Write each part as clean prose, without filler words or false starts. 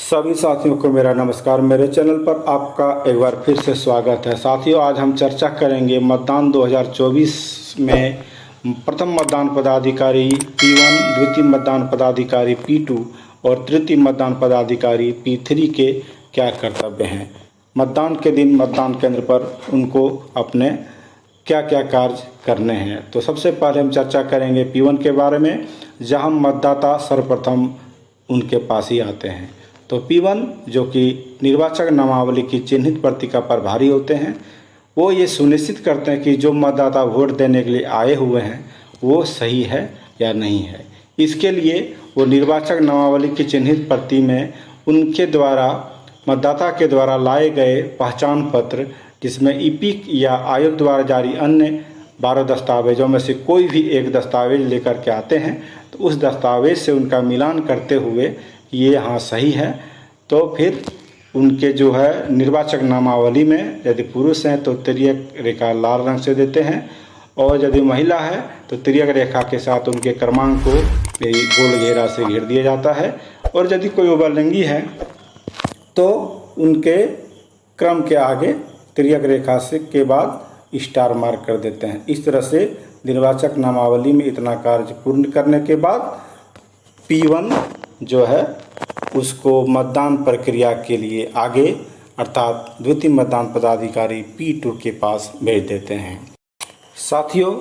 सभी साथियों को मेरा नमस्कार। मेरे चैनल पर आपका एक बार फिर से स्वागत है। साथियों, आज हम चर्चा करेंगे मतदान 2024 में प्रथम मतदान पदाधिकारी P1, द्वितीय मतदान पदाधिकारी P2 और तृतीय मतदान पदाधिकारी P3 के क्या कर्तव्य हैं। मतदान के दिन मतदान केंद्र पर उनको अपने क्या क्या कार्य करने हैं। तो सबसे पहले हम चर्चा करेंगे P1 के बारे में, जहां मतदाता सर्वप्रथम उनके पास ही आते हैं। तो P1 जो कि निर्वाचक नामावली की चिन्हित पत्रिका पर प्रभारी होते हैं, वो ये सुनिश्चित करते हैं कि जो मतदाता वोट देने के लिए आए हुए हैं वो सही है या नहीं है। इसके लिए वो निर्वाचक नामावली की चिन्हित प्रति में उनके द्वारा मतदाता के द्वारा लाए गए पहचान पत्र, जिसमें ईपिक या आयोग द्वारा जारी अन्य 12 दस्तावेजों में से कोई भी एक दस्तावेज लेकर के आते हैं, तो उस दस्तावेज से उनका मिलान करते हुए ये यहाँ सही है, तो फिर उनके जो है निर्वाचक नामावली में यदि पुरुष हैं तो तिर्यक रेखा लाल रंग से देते हैं, और यदि महिला है तो तिर्यक रेखा के साथ उनके क्रमांक को गोल घेरा से घेर दिया जाता है, और यदि कोई उभयलिंगी है तो उनके क्रम के आगे तिर्यक रेखा से के बाद स्टार मार्क कर देते हैं। इस तरह से निर्वाचक नामावली में इतना कार्य पूर्ण करने के बाद P1 जो है उसको मतदान प्रक्रिया के लिए आगे अर्थात द्वितीय मतदान पदाधिकारी P2 के पास भेज देते हैं। साथियों,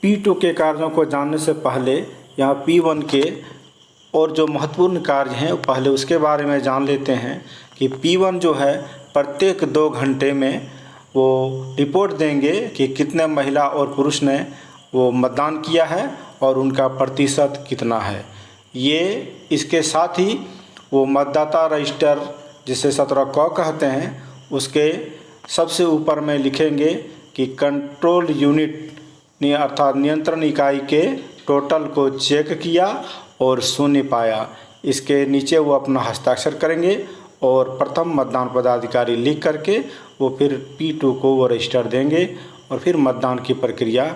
P2 के कार्यों को जानने से पहले यहाँ P1 के और जो महत्वपूर्ण कार्य हैं पहले उसके बारे में जान लेते हैं कि P1 जो है प्रत्येक 2 घंटे में वो रिपोर्ट देंगे कि कितने महिला और पुरुष ने वो मतदान किया है और उनका प्रतिशत कितना है। ये इसके साथ ही वो मतदाता रजिस्टर जिसे 17 क कहते हैं, उसके सबसे ऊपर में लिखेंगे कि कंट्रोल यूनिट अर्थात नियंत्रण इकाई के टोटल को चेक किया और शून्य पाया। इसके नीचे वो अपना हस्ताक्षर करेंगे और प्रथम मतदान पदाधिकारी लिख करके वो फिर P2 को वो रजिस्टर देंगे, और फिर मतदान की प्रक्रिया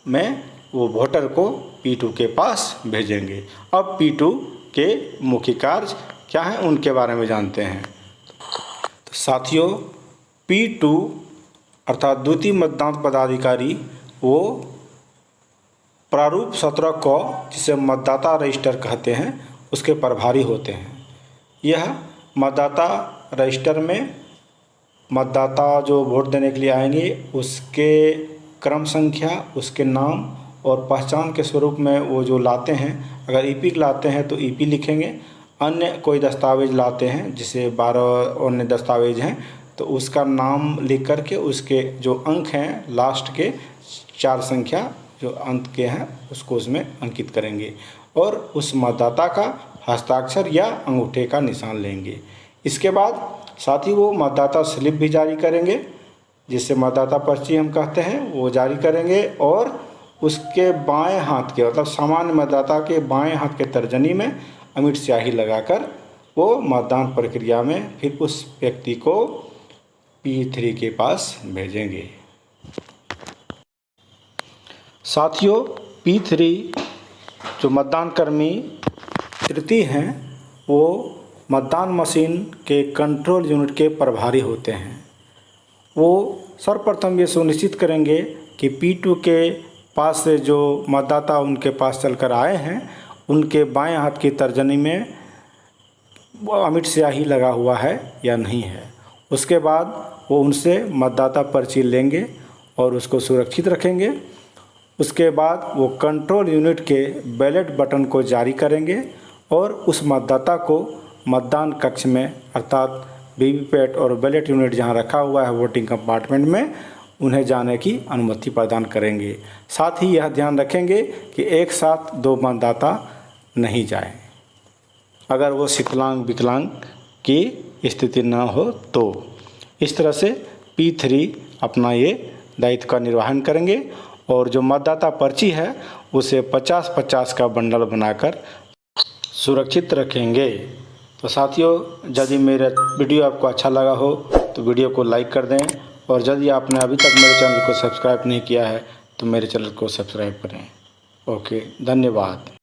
में वो वोटर को P2 के पास भेजेंगे। अब P2 के मुख्य कार्य क्या हैं उनके बारे में जानते हैं। तो साथियों, P2 अर्थात द्वितीय मतदान पदाधिकारी वो प्रारूप 17 क जिसे मतदाता रजिस्टर कहते हैं उसके प्रभारी होते हैं। यह मतदाता रजिस्टर में मतदाता जो वोट देने के लिए आएंगे उसके क्रम संख्या, उसके नाम और पहचान के स्वरूप में वो जो लाते हैं, अगर ईपिक लाते हैं तो ईपी लिखेंगे, अन्य कोई दस्तावेज लाते हैं जिसे 12 अन्य दस्तावेज हैं तो उसका नाम लिख करके उसके जो अंक हैं लास्ट के 4 संख्या जो अंत के हैं उसको उसमें अंकित करेंगे, और उस मतदाता का हस्ताक्षर या अंगूठे का निशान लेंगे। इसके बाद साथ ही वो मतदाता स्लिप भी जारी करेंगे, जिसे मतदाता पर्ची हम कहते हैं, वो जारी करेंगे, और उसके बाएं हाथ के मतलब सामान्य मतदाता के बाएं हाथ के तर्जनी में अमिट स्याही लगाकर वो मतदान प्रक्रिया में फिर उस व्यक्ति को P3 के पास भेजेंगे। साथियों, P3 जो मतदान कर्मी तृतीय हैं वो मतदान मशीन के कंट्रोल यूनिट के प्रभारी होते हैं। वो सर्वप्रथम ये सुनिश्चित करेंगे कि P2 के पास से जो मतदाता उनके पास चलकर आए हैं उनके बाएं हाथ की तर्जनी में वो अमिट स्याही लगा हुआ है या नहीं है। उसके बाद वो उनसे मतदाता पर्ची लेंगे और उसको सुरक्षित रखेंगे। उसके बाद वो कंट्रोल यूनिट के बैलेट बटन को जारी करेंगे और उस मतदाता को मतदान कक्ष में अर्थात वीवीपैट और बैलेट यूनिट जहां रखा हुआ है वोटिंग कंपार्टमेंट में उन्हें जाने की अनुमति प्रदान करेंगे। साथ ही यह ध्यान रखेंगे कि एक साथ 2 मतदाता नहीं जाएं, अगर वो विकलांग की स्थिति न हो तो। इस तरह से P3 अपना ये दायित्व का निर्वहन करेंगे, और जो मतदाता पर्ची है उसे 50-50 का बंडल बनाकर सुरक्षित रखेंगे। तो साथियों, यदि मेरा वीडियो आपको अच्छा लगा हो तो वीडियो को लाइक कर दें, और यदि आपने अभी तक मेरे चैनल को सब्सक्राइब नहीं किया है तो मेरे चैनल को सब्सक्राइब करें। ओके, धन्यवाद।